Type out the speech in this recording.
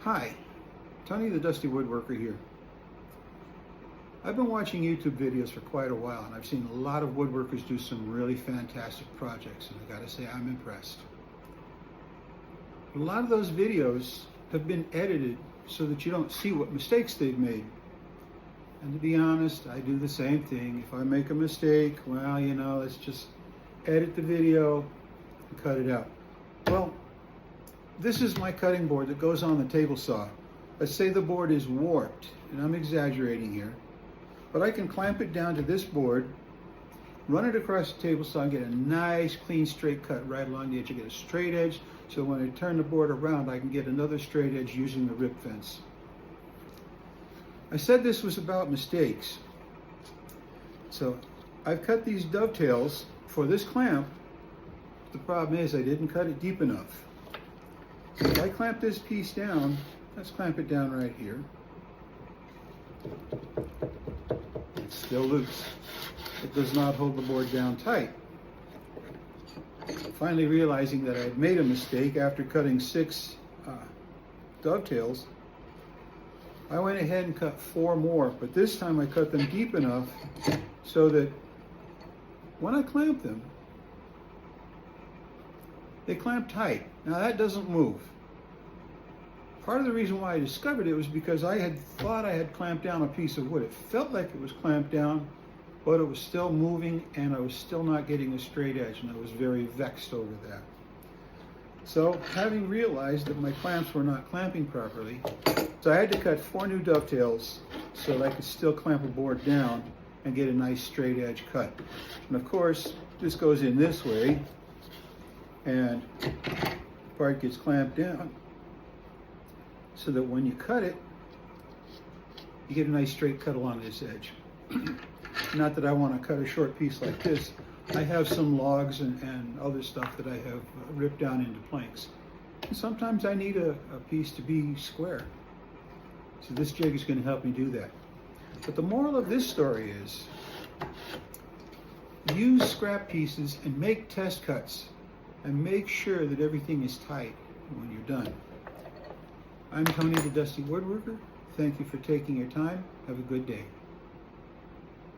Hi, Tony the Dusty Woodworker here. I've been watching YouTube videos for quite a while, and I've seen a lot of woodworkers do some really fantastic projects, and I gotta say I'm impressed. A lot of those videos have been edited so that you don't see what mistakes they've made. And to be honest, I do the same thing. If I make a mistake, well, let's just edit the video and cut it out. Well, this is my cutting board that goes on the table saw. Let's say the board is warped, and I'm exaggerating here, but I can clamp it down to this board, run it across the table saw, and get a nice, clean, straight cut right along the edge. I get a straight edge, so when I turn the board around, I can get another straight edge using the rip fence. I said this was about mistakes. So I've cut these dovetails for this clamp. The problem is I didn't cut it deep enough. So if I clamp this piece down, let's clamp it down right here. It's still loose. It does not hold the board down tight. Finally realizing that I had made a mistake after cutting 6 dovetails, I went ahead and cut 4 more, but this time I cut them deep enough so that when I clamp them, they clamp tight. Now that doesn't move. Part of the reason why I discovered it was because I had thought I had clamped down a piece of wood. It felt like it was clamped down, but it was still moving and I was still not getting a straight edge, and I was very vexed over that. So having realized that my clamps were not clamping properly, so I had to cut 4 new dovetails so that I could still clamp a board down and get a nice straight edge cut. And of course, this goes in this way, and the part gets clamped down so that when you cut it, you get a nice straight cut along this edge. Not that I want to cut a short piece like this. I have some logs and other stuff that I have ripped down into planks. And sometimes I need a piece to be square. So this jig is going to help me do that. But the moral of this story is, use scrap pieces and make test cuts and make sure that everything is tight when you're done. I'm Tony the Dusty Woodworker. Thank you for taking your time. Have a good day.